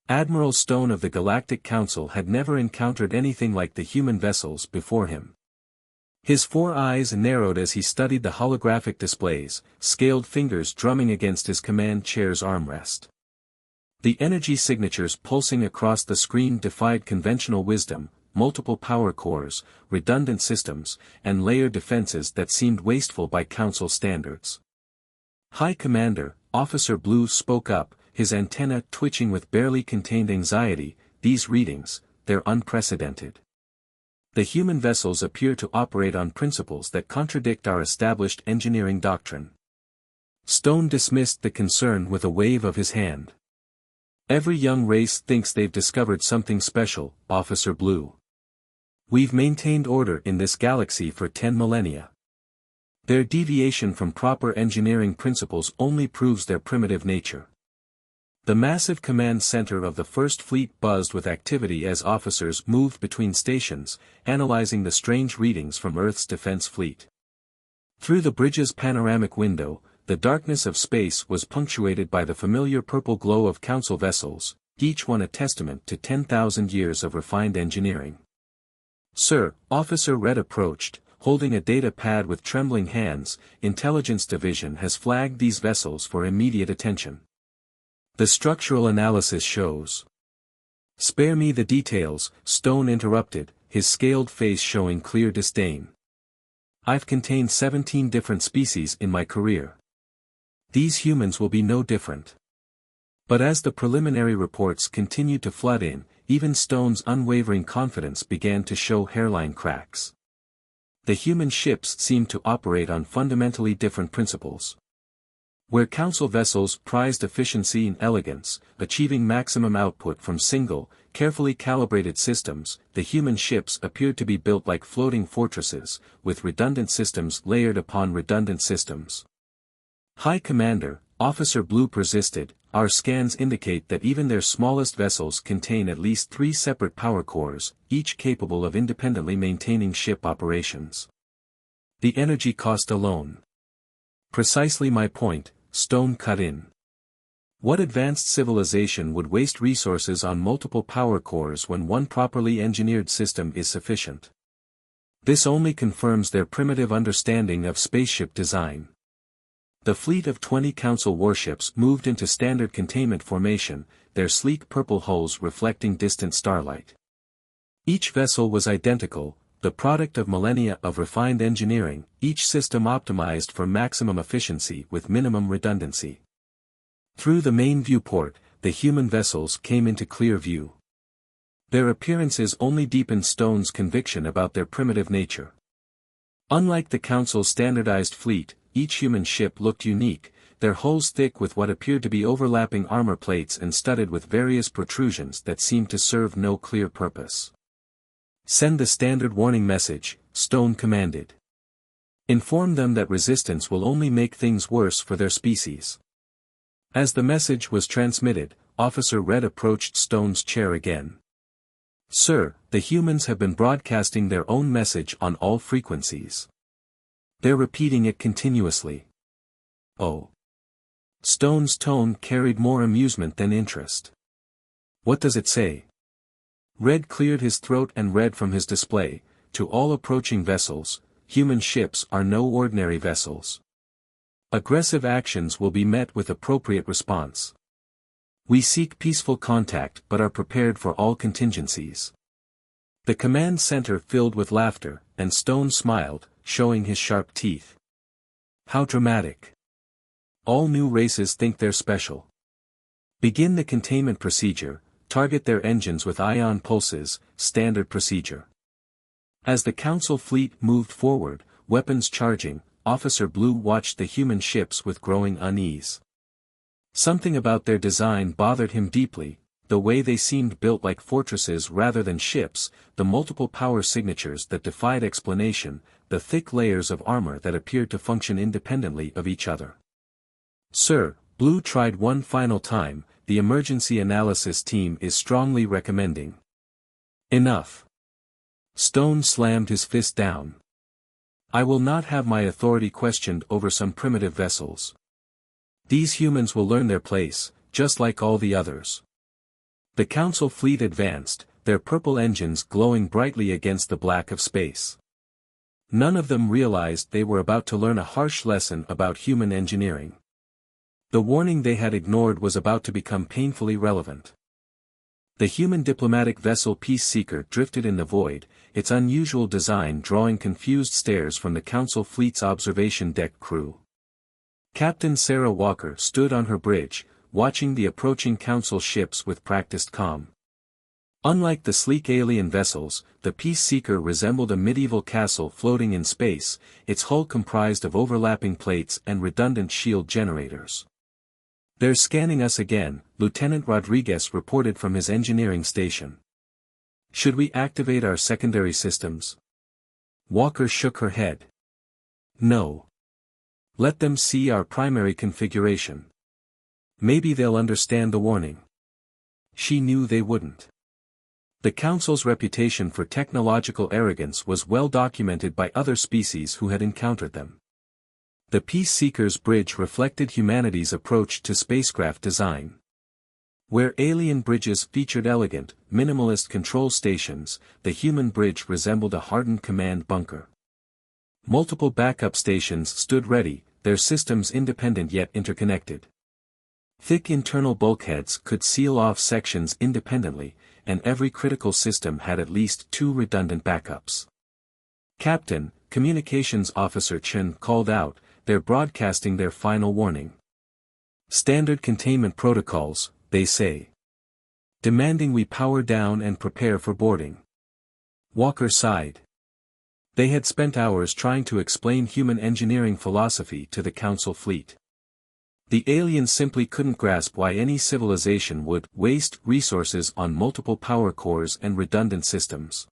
Admiral Stone of the Galactic Council had never encountered anything like the human vessels before him. His 4 eyes narrowed as he studied the holographic displays, scaled fingers drumming against his command chair's armrest. The energy signatures pulsing across the screen defied conventional wisdom, multiple power cores, redundant systems, and layered defenses that seemed wasteful by Council standards. "High Commander," Officer Blue spoke up, his antenna twitching with barely contained anxiety, "these readings, they're unprecedented. The human vessels appear to operate on principles that contradict our established engineering doctrine." Stone dismissed the concern with a wave of his hand. "Every young race thinks they've discovered something special, Officer Blue. We've maintained order in this galaxy for 10 millennia. Their deviation from proper engineering principles only proves their primitive nature." The massive command center of the First Fleet buzzed with activity as officers moved between stations, analyzing the strange readings from Earth's defense fleet. Through the bridge's panoramic window, the darkness of space was punctuated by the familiar purple glow of Council vessels, each one a testament to 10,000 years of refined engineering. "Sir," Officer Red approached, holding a data pad with trembling hands, "Intelligence Division has flagged these vessels for immediate attention. The structural analysis shows." "Spare me the details," Stone interrupted, his scaled face showing clear disdain. "I've contained 17 different species in my career. These humans will be no different." But as the preliminary reports continued to flood in, even Stone's unwavering confidence began to show hairline cracks. The human ships seemed to operate on fundamentally different principles. Where Council vessels prized efficiency and elegance, achieving maximum output from single, carefully calibrated systems, the human ships appeared to be built like floating fortresses, with redundant systems layered upon redundant systems. "High Commander," Officer Blue persisted, "our scans indicate that even their smallest vessels contain at least 3 separate power cores, each capable of independently maintaining ship operations. The energy cost alone." "Precisely my point," Stone cut in. "What advanced civilization would waste resources on multiple power cores when one properly engineered system is sufficient? This only confirms their primitive understanding of spaceship design." The fleet of 20 Council warships moved into standard containment formation, their sleek purple hulls reflecting distant starlight. Each vessel was identical, the product of millennia of refined engineering, each system optimized for maximum efficiency with minimum redundancy. Through the main viewport, the human vessels came into clear view. Their appearances only deepened Stone's conviction about their primitive nature. Unlike the Council's standardized fleet, each human ship looked unique, their hulls thick with what appeared to be overlapping armor plates and studded with various protrusions that seemed to serve no clear purpose. "Send the standard warning message," Stone commanded. "Inform them that resistance will only make things worse for their species." As the message was transmitted, Officer Red approached Stone's chair again. "Sir, the humans have been broadcasting their own message on all frequencies. They're repeating it continuously." "Oh." Stone's tone carried more amusement than interest. "What does it say?" Red cleared his throat and read from his display, "To all approaching vessels, human ships are no ordinary vessels. Aggressive actions will be met with appropriate response. We seek peaceful contact but are prepared for all contingencies." The command center filled with laughter, and Stone smiled, showing his sharp teeth. "How dramatic. All new races think they're special. Begin the containment procedure, target their engines with ion pulses, standard procedure." As the Council fleet moved forward, weapons charging, Officer Blue watched the human ships with growing unease. Something about their design bothered him deeply, the way they seemed built like fortresses rather than ships, the multiple power signatures that defied explanation, the thick layers of armor that appeared to function independently of each other. "Sir," Blue tried one final time, "the emergency analysis team is strongly recommending." "Enough." Stone slammed his fist down. "I will not have my authority questioned over some primitive vessels. These humans will learn their place, just like all the others." The Council fleet advanced, their purple engines glowing brightly against the black of space. None of them realized they were about to learn a harsh lesson about human engineering. The warning they had ignored was about to become painfully relevant. The human diplomatic vessel Peace Seeker drifted in the void, its unusual design drawing confused stares from the Council fleet's observation deck crew. Captain Sarah Walker stood on her bridge, watching the approaching Council ships with practiced calm. Unlike the sleek alien vessels, the Peace Seeker resembled a medieval castle floating in space, its hull comprised of overlapping plates and redundant shield generators. "They're scanning us again," Lieutenant Rodriguez reported from his engineering station. "Should we activate our secondary systems?" Walker shook her head. "No. Let them see our primary configuration. Maybe they'll understand the warning." She knew they wouldn't. The Council's reputation for technological arrogance was well documented by other species who had encountered them. The Peace Seeker's bridge reflected humanity's approach to spacecraft design. Where alien bridges featured elegant, minimalist control stations, the human bridge resembled a hardened command bunker. Multiple backup stations stood ready, their systems independent yet interconnected. Thick internal bulkheads could seal off sections independently, and every critical system had at least 2 redundant backups. "Captain," Communications Officer Chen called out, "they're broadcasting their final warning. Standard containment protocols, they say. Demanding we power down and prepare for boarding." Walker sighed. They had spent hours trying to explain human engineering philosophy to the Council fleet. The aliens simply couldn't grasp why any civilization would waste resources on multiple power cores and redundant systems.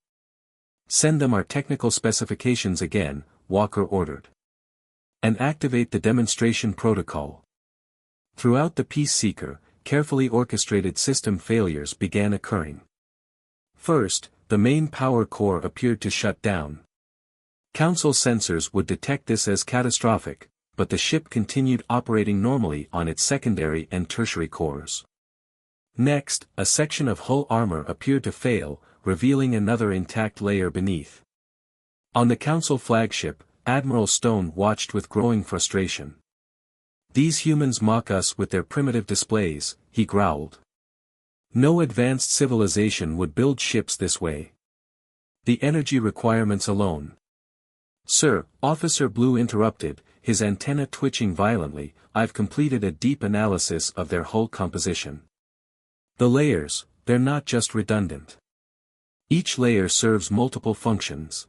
"Send them our technical specifications again," Walker ordered. "And activate the demonstration protocol." Throughout the Peace Seeker, carefully orchestrated system failures began occurring. First, the main power core appeared to shut down. Council sensors would detect this as catastrophic, but the ship continued operating normally on its secondary and tertiary cores. Next, a section of hull armor appeared to fail, revealing another intact layer beneath. On the Council flagship, Admiral Stone watched with growing frustration. "These humans mock us with their primitive displays," he growled. "No advanced civilization would build ships this way. The energy requirements alone." "Sir," Officer Blue interrupted, his antenna twitching violently, "I've completed a deep analysis of their hull composition. The layers, they're not just redundant. Each layer serves multiple functions.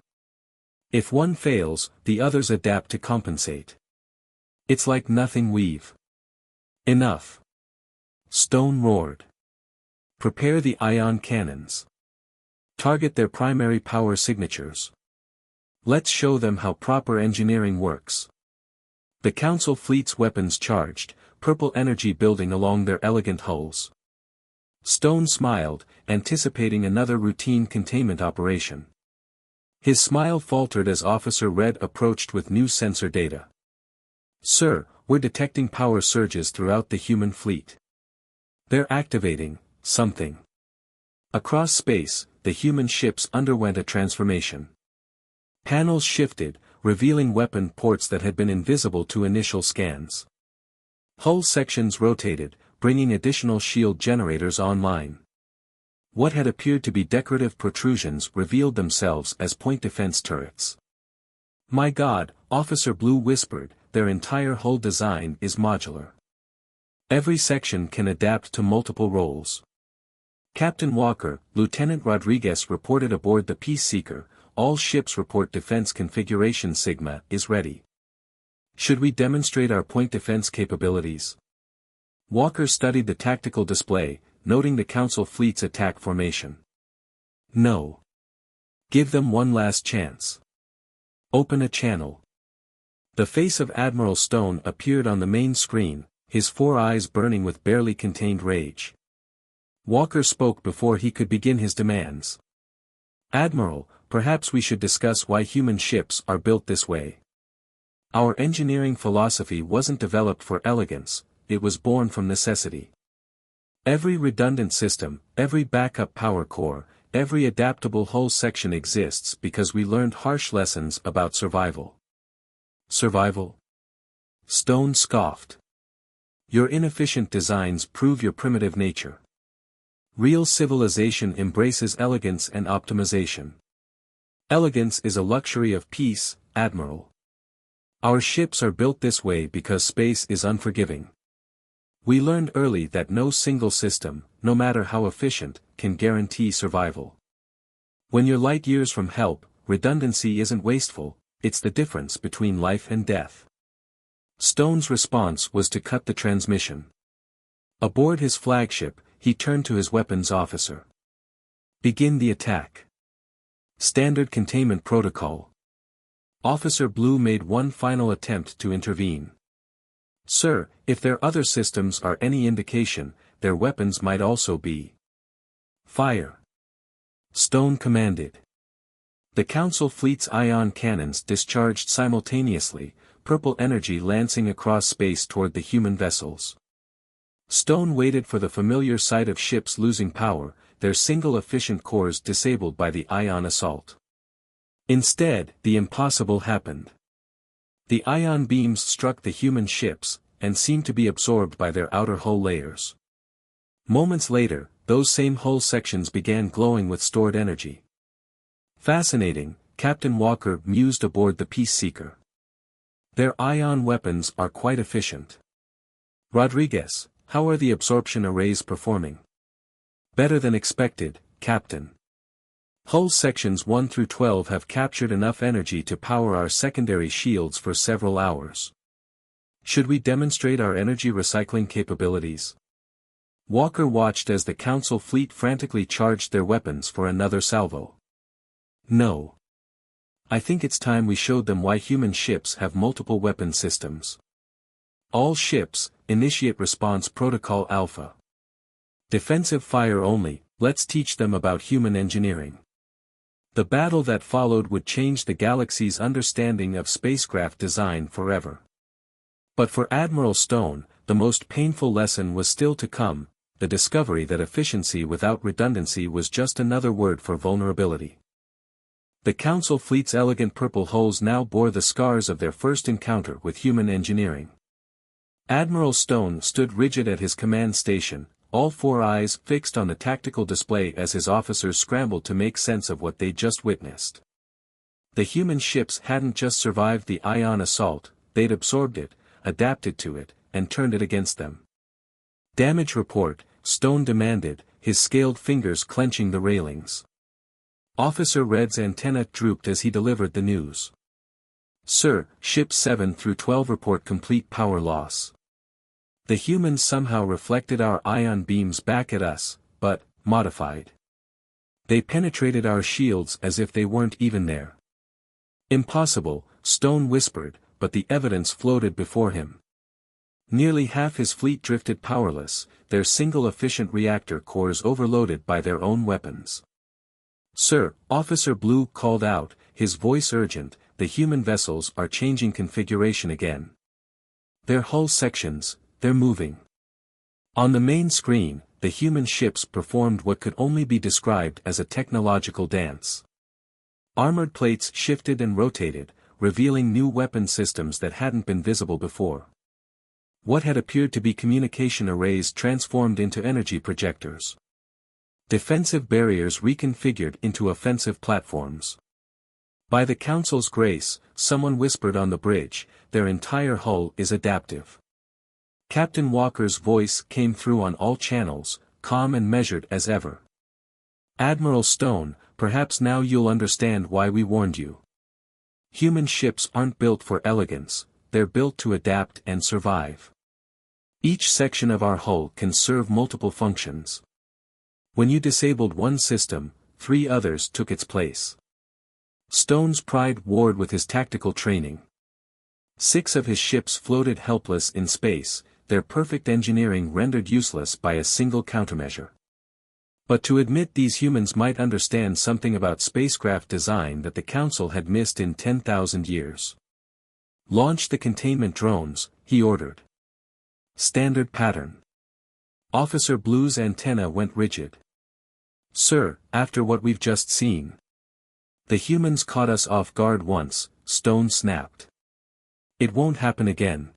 If one fails, the others adapt to compensate. It's like nothing we've." "Enough!" Stone roared. "Prepare the ion cannons. Target their primary power signatures. Let's show them how proper engineering works." The Council fleet's weapons charged, purple energy building along their elegant hulls. Stone smiled, anticipating another routine containment operation. His smile faltered as Officer Red approached with new sensor data. "Sir, we're detecting power surges throughout the human fleet. They're activating something." Across space, the human ships underwent a transformation. Panels shifted, revealing weapon ports that had been invisible to initial scans. Hull sections rotated, bringing additional shield generators online. What had appeared to be decorative protrusions revealed themselves as point defense turrets. "My God," Officer Blue whispered, "their entire hull design is modular. Every section can adapt to multiple roles." Captain Walker, Lieutenant Rodriguez reported aboard the Peace Seeker, "All ships report defense configuration Sigma is ready. Should we demonstrate our point defense capabilities?" Walker studied the tactical display, noting the Council fleet's attack formation. "No. Give them one last chance. Open a channel." The face of Admiral Stone appeared on the main screen, his 4 eyes burning with barely contained rage. Walker spoke before he could begin his demands. "Admiral, perhaps we should discuss why human ships are built this way. Our engineering philosophy wasn't developed for elegance, it was born from necessity. Every redundant system, every backup power core, every adaptable hull section exists because we learned harsh lessons about survival. Survival? Stone scoffed. Your inefficient designs prove your primitive nature. Real civilization embraces elegance and optimization. Elegance is a luxury of peace, Admiral. Our ships are built this way because space is unforgiving. We learned early that no single system, no matter how efficient, can guarantee survival. When you're light years from help, redundancy isn't wasteful, it's the difference between life and death. Stone's response was to cut the transmission. Aboard his flagship, he turned to his weapons officer. Begin the attack. Standard containment protocol. Officer Blue made one final attempt to intervene. Sir, if their other systems are any indication, their weapons might also be. Fire. Stone commanded. The Council fleet's ion cannons discharged simultaneously, purple energy lancing across space toward the human vessels. Stone waited for the familiar sight of ships losing power, their single efficient cores disabled by the ion assault. Instead, the impossible happened. The ion beams struck the human ships, and seemed to be absorbed by their outer hull layers. Moments later, those same hull sections began glowing with stored energy. Fascinating, Captain Walker mused aboard the Peaceseeker. Their ion weapons are quite efficient. Rodriguez, how are the absorption arrays performing? Better than expected, Captain. Hull sections 1 through 12 have captured enough energy to power our secondary shields for several hours. Should we demonstrate our energy recycling capabilities? Walker watched as the Council fleet frantically charged their weapons for another salvo. No. I think it's time we showed them why human ships have multiple weapon systems. All ships, initiate response protocol Alpha. Defensive fire only, let's teach them about human engineering. The battle that followed would change the galaxy's understanding of spacecraft design forever. But for Admiral Stone, the most painful lesson was still to come, the discovery that efficiency without redundancy was just another word for vulnerability. The Council fleet's elegant purple hulls now bore the scars of their first encounter with human engineering. Admiral Stone stood rigid at his command station, all four eyes fixed on the tactical display as his officers scrambled to make sense of what they'd just witnessed. The human ships hadn't just survived the ion assault, they'd absorbed it, adapted to it, and turned it against them. Damage report, Stone demanded, his scaled fingers clenching the railings. Officer Red's antenna drooped as he delivered the news. Sir, ships 7 through 12 report complete power loss. The humans somehow reflected our ion beams back at us, but, modified. They penetrated our shields as if they weren't even there. Impossible, Stone whispered, but the evidence floated before him. Nearly half his fleet drifted powerless, their single efficient reactor cores overloaded by their own weapons. Sir, Officer Blue called out, his voice urgent, the human vessels are changing configuration again. Their hull sections, they're moving. On the main screen, the human ships performed what could only be described as a technological dance. Armored plates shifted and rotated, revealing new weapon systems that hadn't been visible before. What had appeared to be communication arrays transformed into energy projectors. Defensive barriers reconfigured into offensive platforms. By the Council's grace, someone whispered on the bridge, their entire hull is adaptive. Captain Walker's voice came through on all channels, calm and measured as ever. Admiral Stone, perhaps now you'll understand why we warned you. Human ships aren't built for elegance, they're built to adapt and survive. Each section of our hull can serve multiple functions. When you disabled one system, 3 others took its place. Stone's pride warred with his tactical training. 6 of his ships floated helpless in space, their perfect engineering rendered useless by a single countermeasure. But to admit these humans might understand something about spacecraft design that the Council had missed in 10,000 years. Launch the containment drones, he ordered. Standard pattern. Officer Blue's antenna went rigid. "Sir, after what we've just seen. The humans caught us off guard once," Stone snapped. "It won't happen again.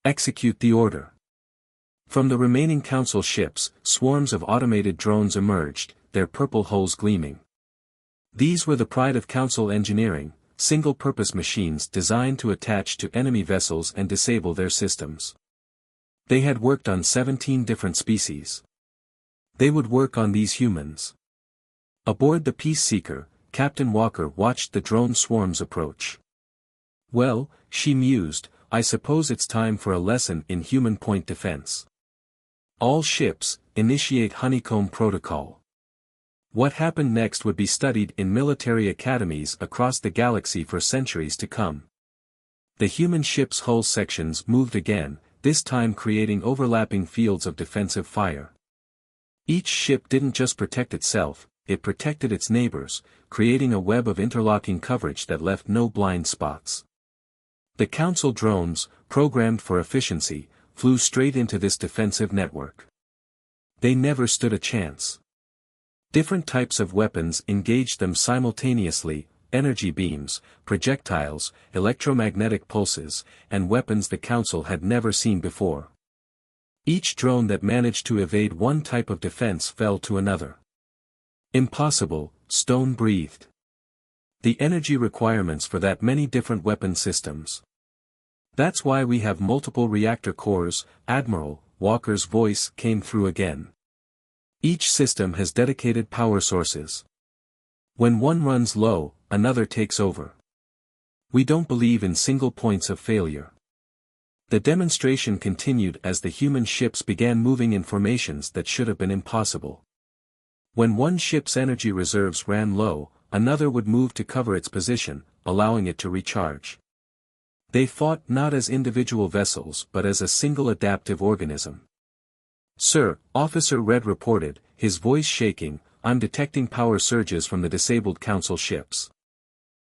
Execute the order." From the remaining Council ships, swarms of automated drones emerged, their purple hulls gleaming. These were the pride of Council engineering, single-purpose machines designed to attach to enemy vessels and disable their systems. They had worked on 17 different species. They would work on these humans. Aboard the Peaceseeker, Captain Walker watched the drone swarms approach. "Well," she mused, "I suppose it's time for a lesson in human point defense. All ships, initiate honeycomb protocol." What happened next would be studied in military academies across the galaxy for centuries to come. The human ship's hull sections moved again, this time creating overlapping fields of defensive fire. Each ship didn't just protect itself, it protected its neighbors, creating a web of interlocking coverage that left no blind spots. The Council drones, programmed for efficiency, flew straight into this defensive network. They never stood a chance. Different types of weapons engaged them simultaneously: energy beams, projectiles, electromagnetic pulses, and weapons the Council had never seen before. Each drone that managed to evade one type of defense fell to another. "Impossible," Stone breathed. "The energy requirements for that many different weapon systems. That's why we have multiple reactor cores." Admiral Walker's voice came through again. "Each system has dedicated power sources. When one runs low, another takes over. We don't believe in single points of failure." The demonstration continued as the human ships began moving in formations that should have been impossible. When one ship's energy reserves ran low, another would move to cover its position, allowing it to recharge. They fought not as individual vessels but as a single adaptive organism. "Sir," Officer Red reported, his voice shaking, "I'm detecting power surges from the disabled Council ships.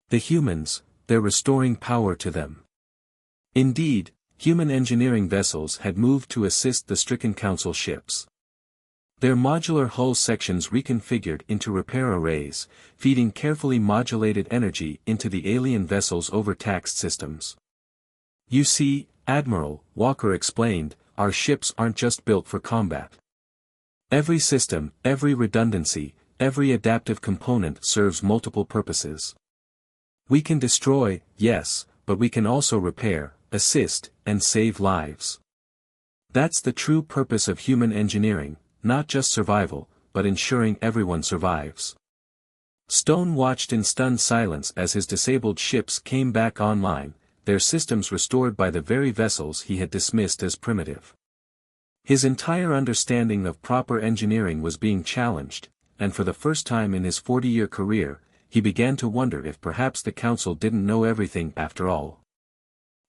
The humans, they're restoring power to them." Indeed, human engineering vessels had moved to assist the stricken Council ships. Their modular hull sections reconfigured into repair arrays, feeding carefully modulated energy into the alien vessels' overtaxed systems. "You see," Admiral Walker explained, "our ships aren't just built for combat. Every system, every redundancy, every adaptive component serves multiple purposes. We can destroy, yes, but we can also repair, assist, and save lives. That's the true purpose of human engineering, not just survival, but ensuring everyone survives." Stone watched in stunned silence as his disabled ships came back online, their systems restored by the very vessels he had dismissed as primitive. His entire understanding of proper engineering was being challenged, and for the first time in his 40-year career, he began to wonder if perhaps the Council didn't know everything after all.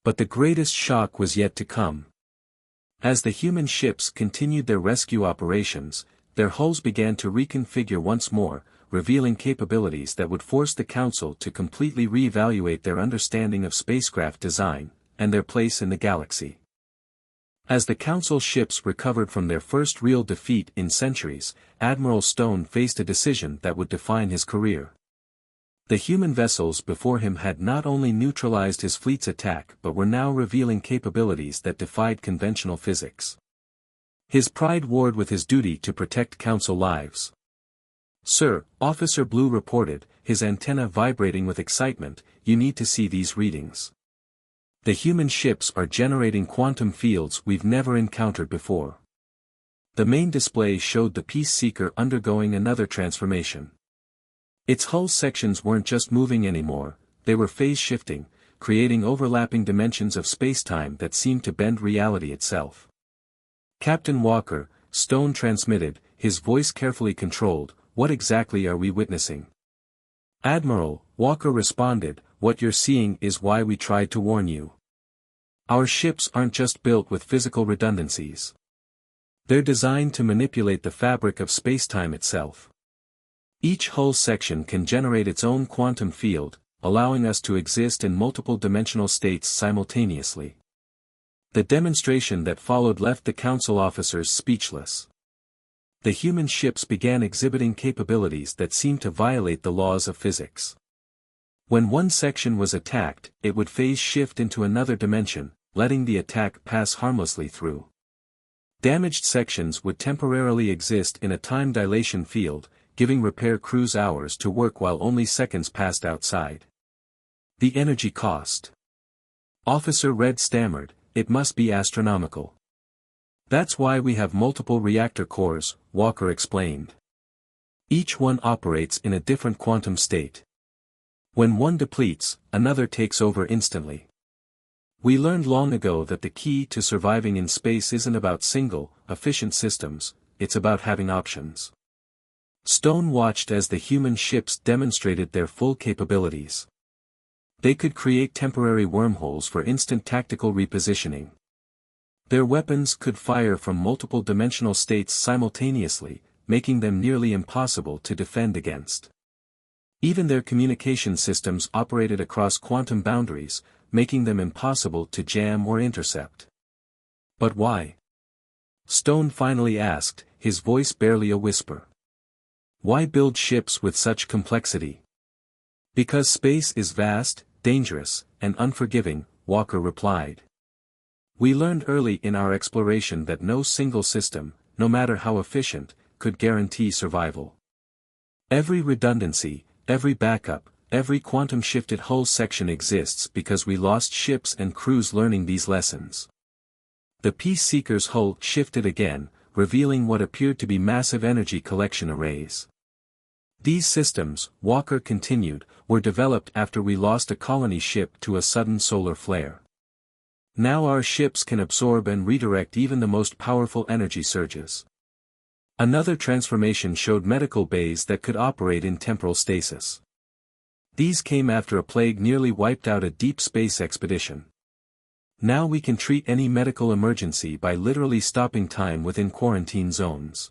But the greatest shock was yet to come. As the human ships continued their rescue operations, their hulls began to reconfigure once more, revealing capabilities that would force the Council to completely reevaluate their understanding of spacecraft design, and their place in the galaxy. As the Council ships recovered from their first real defeat in centuries, Admiral Stone faced a decision that would define his career. The human vessels before him had not only neutralized his fleet's attack but were now revealing capabilities that defied conventional physics. His pride warred with his duty to protect Council lives. "Sir," Officer Blue reported, his antenna vibrating with excitement, "you need to see these readings. The human ships are generating quantum fields we've never encountered before." The main display showed the Peaceseeker undergoing another transformation. Its hull sections weren't just moving anymore, they were phase-shifting, creating overlapping dimensions of spacetime that seemed to bend reality itself. "Captain Walker," Stone transmitted, his voice carefully controlled, "what exactly are we witnessing?" "Admiral," Walker responded, "what you're seeing is why we tried to warn you. Our ships aren't just built with physical redundancies. They're designed to manipulate the fabric of spacetime itself. Each hull section can generate its own quantum field, allowing us to exist in multiple dimensional states simultaneously. The demonstration that followed left the council officers speechless. The human ships began exhibiting capabilities that seemed to violate the laws of physics. When one section was attacked, it would phase shift into another dimension, letting the attack pass harmlessly through. Damaged sections would temporarily exist in a time dilation field, giving repair crews hours to work while only seconds passed outside. The energy cost. Officer Red stammered, "It must be astronomical." "That's why we have multiple reactor cores," Walker explained. "Each one operates in a different quantum state. When one depletes, another takes over instantly. We learned long ago that the key to surviving in space isn't about single, efficient systems, it's about having options." Stone watched as the human ships demonstrated their full capabilities. They could create temporary wormholes for instant tactical repositioning. Their weapons could fire from multiple dimensional states simultaneously, making them nearly impossible to defend against. Even their communication systems operated across quantum boundaries, making them impossible to jam or intercept. But why? Stone finally asked, his voice barely a whisper. Why build ships with such complexity? Because space is vast, dangerous, and unforgiving, Walker replied. We learned early in our exploration that no single system, no matter how efficient, could guarantee survival. Every redundancy, every backup, every quantum-shifted hull section exists because we lost ships and crews learning these lessons. The Peaceseeker's hull shifted again, revealing what appeared to be massive energy collection arrays. These systems, Walker continued, were developed after we lost a colony ship to a sudden solar flare. Now our ships can absorb and redirect even the most powerful energy surges. Another transformation showed medical bays that could operate in temporal stasis. These came after a plague nearly wiped out a deep space expedition. Now we can treat any medical emergency by literally stopping time within quarantine zones.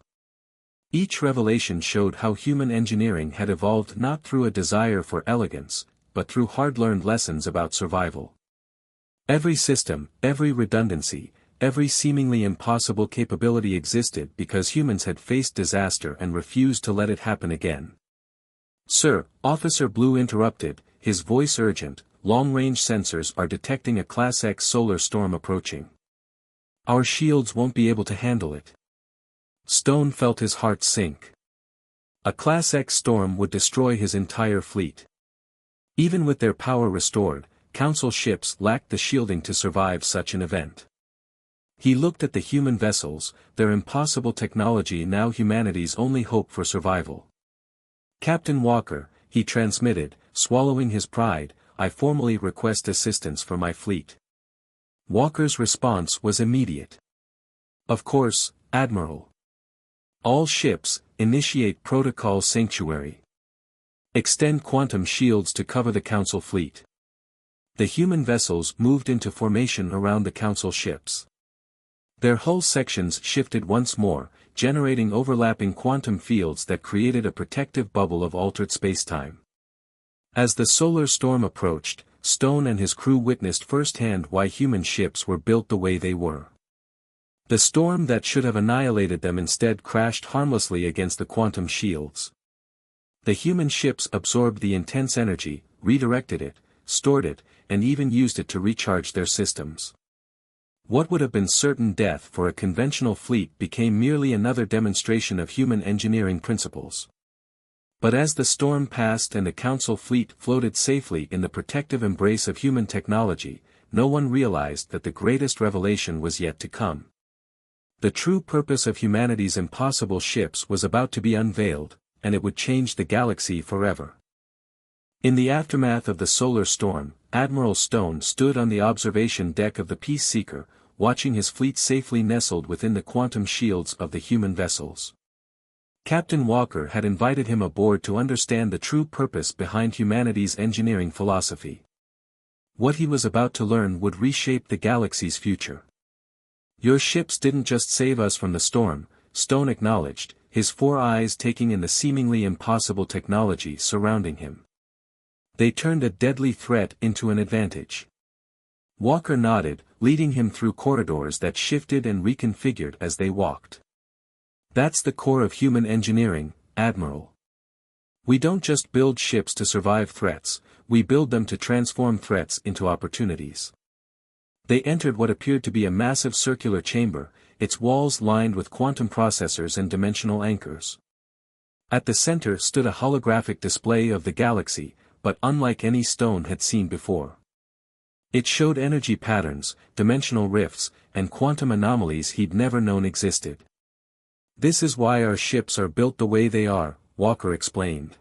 Each revelation showed how human engineering had evolved not through a desire for elegance, but through hard-learned lessons about survival. Every system, every redundancy, every seemingly impossible capability existed because humans had faced disaster and refused to let it happen again. "Sir," Officer Blue interrupted, his voice urgent, "long-range sensors are detecting a Class X solar storm approaching. Our shields won't be able to handle it." Stone felt his heart sink. A Class X storm would destroy his entire fleet. Even with their power restored, Council ships lacked the shielding to survive such an event. He looked at the human vessels, their impossible technology now humanity's only hope for survival. "Captain Walker," he transmitted, swallowing his pride, "I formally request assistance for my fleet." Walker's response was immediate. "Of course, Admiral. All ships, initiate Protocol Sanctuary. Extend quantum shields to cover the Council fleet." The human vessels moved into formation around the Council ships. Their hull sections shifted once more, generating overlapping quantum fields that created a protective bubble of altered spacetime. As the solar storm approached, Stone and his crew witnessed firsthand why human ships were built the way they were. The storm that should have annihilated them instead crashed harmlessly against the quantum shields. The human ships absorbed the intense energy, redirected it, stored it, and even used it to recharge their systems. What would have been certain death for a conventional fleet became merely another demonstration of human engineering principles. But as the storm passed and the Council fleet floated safely in the protective embrace of human technology, no one realized that the greatest revelation was yet to come. The true purpose of humanity's impossible ships was about to be unveiled, and it would change the galaxy forever. In the aftermath of the solar storm, Admiral Stone stood on the observation deck of the Peaceseeker, watching his fleet safely nestled within the quantum shields of the human vessels. Captain Walker had invited him aboard to understand the true purpose behind humanity's engineering philosophy. What he was about to learn would reshape the galaxy's future. "Your ships didn't just save us from the storm," Stone acknowledged, his 4 eyes taking in the seemingly impossible technology surrounding him. "They turned a deadly threat into an advantage. Walker nodded, leading him through corridors that shifted and reconfigured as they walked. That's the core of human engineering, Admiral. We don't just build ships to survive threats, we build them to transform threats into opportunities. They entered what appeared to be a massive circular chamber, its walls lined with quantum processors and dimensional anchors. At the center stood a holographic display of the galaxy, but unlike any Stone had seen before. It showed energy patterns, dimensional rifts, and quantum anomalies he'd never known existed. This is why our ships are built the way they are, Walker explained.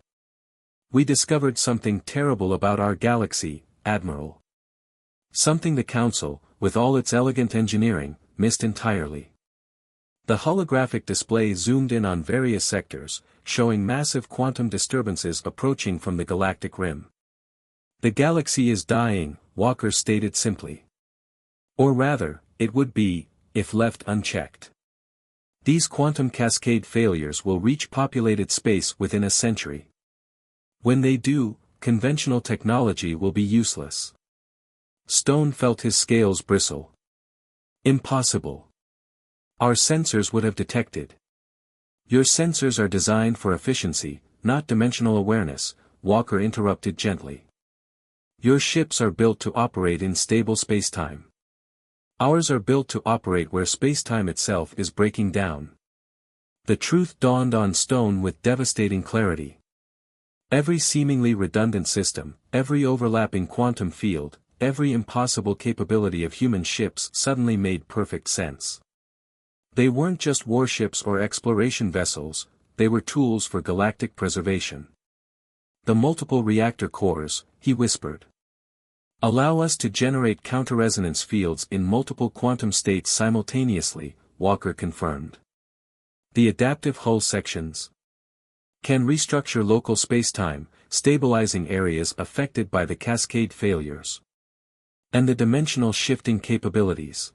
We discovered something terrible about our galaxy, Admiral. Something the Council, with all its elegant engineering, missed entirely. The holographic display zoomed in on various sectors, showing massive quantum disturbances approaching from the galactic rim. The galaxy is dying, Walker stated simply. Or rather, it would be, if left unchecked. These quantum cascade failures will reach populated space within a century. When they do, conventional technology will be useless. Stone felt his scales bristle. Impossible. Our sensors would have detected. Your sensors are designed for efficiency, not dimensional awareness, Walker interrupted gently. Your ships are built to operate in stable spacetime. Ours are built to operate where spacetime itself is breaking down. The truth dawned on Stone with devastating clarity. Every seemingly redundant system, every overlapping quantum field, every impossible capability of human ships suddenly made perfect sense. They weren't just warships or exploration vessels, they were tools for galactic preservation. The multiple reactor cores, he whispered. Allow us to generate counter-resonance fields in multiple quantum states simultaneously, Walker confirmed. The adaptive hull sections can restructure local spacetime, stabilizing areas affected by the cascade failures. And the dimensional shifting capabilities.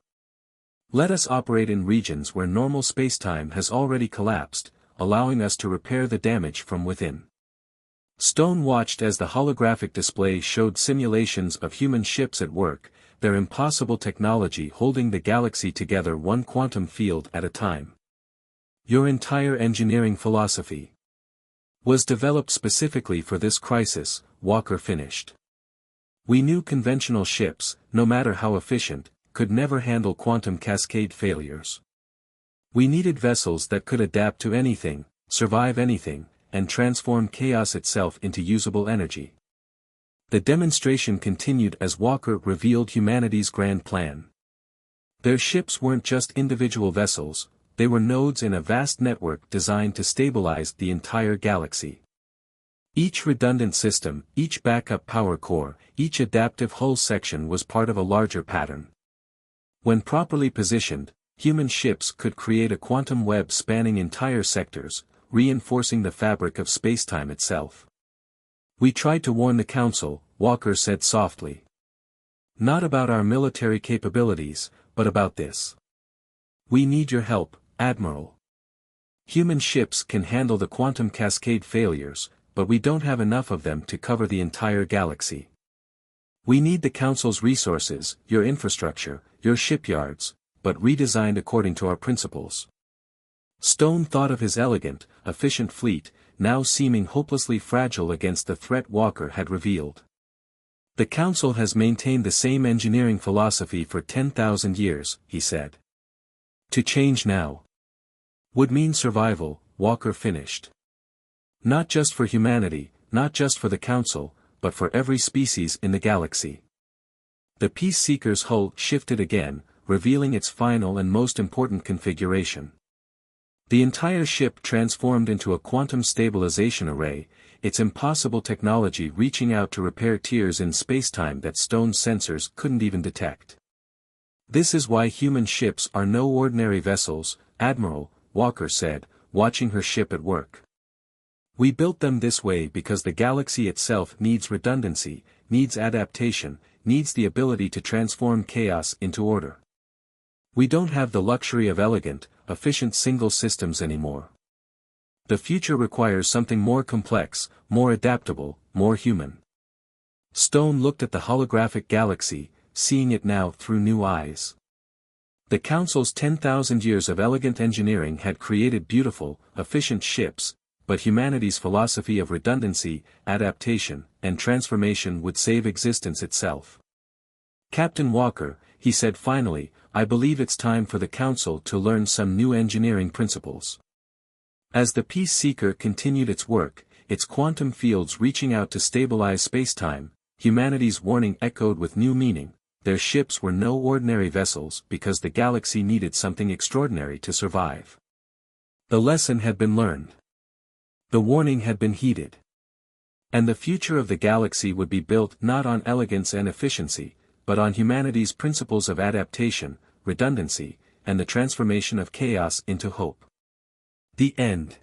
Let us operate in regions where normal spacetime has already collapsed, allowing us to repair the damage from within. Stone watched as the holographic display showed simulations of human ships at work, their impossible technology holding the galaxy together one quantum field at a time. Your entire engineering philosophy was developed specifically for this crisis, Walker finished. We knew conventional ships, no matter how efficient, could never handle quantum cascade failures. We needed vessels that could adapt to anything, survive anything, and transform chaos itself into usable energy. The demonstration continued as Walker revealed humanity's grand plan. Their ships weren't just individual vessels, they were nodes in a vast network designed to stabilize the entire galaxy. Each redundant system, each backup power core, each adaptive hull section was part of a larger pattern. When properly positioned, human ships could create a quantum web spanning entire sectors, reinforcing the fabric of spacetime itself. We tried to warn the Council, Walker said softly. Not about our military capabilities, but about this. We need your help, Admiral. Human ships can handle the quantum cascade failures, but we don't have enough of them to cover the entire galaxy. We need the Council's resources, your infrastructure, your shipyards, but redesigned according to our principles. Stone thought of his elegant, efficient fleet, now seeming hopelessly fragile against the threat Walker had revealed. The Council has maintained the same engineering philosophy for 10,000 years, he said. To change now would mean survival, Walker finished. Not just for humanity, not just for the Council, but for every species in the galaxy. The Peace Seeker's hull shifted again, revealing its final and most important configuration. The entire ship transformed into a quantum stabilization array, its impossible technology reaching out to repair tears in spacetime that Stone's sensors couldn't even detect. This is why human ships are no ordinary vessels, Admiral, Walker said, watching her ship at work. We built them this way because the galaxy itself needs redundancy, needs adaptation, needs the ability to transform chaos into order. We don't have the luxury of elegant, efficient single systems anymore. The future requires something more complex, more adaptable, more human. Stone looked at the holographic galaxy, seeing it now through new eyes. The Council's 10,000 years of elegant engineering had created beautiful, efficient ships, but humanity's philosophy of redundancy, adaptation, and transformation would save existence itself. "Captain Walker," he said finally, "I believe it's time for the Council to learn some new engineering principles." As the Peace Seeker continued its work, its quantum fields reaching out to stabilize spacetime, humanity's warning echoed with new meaning. Their ships were no ordinary vessels because the galaxy needed something extraordinary to survive. The lesson had been learned. The warning had been heeded. And the future of the galaxy would be built not on elegance and efficiency, but on humanity's principles of adaptation, redundancy, and the transformation of chaos into hope. The end.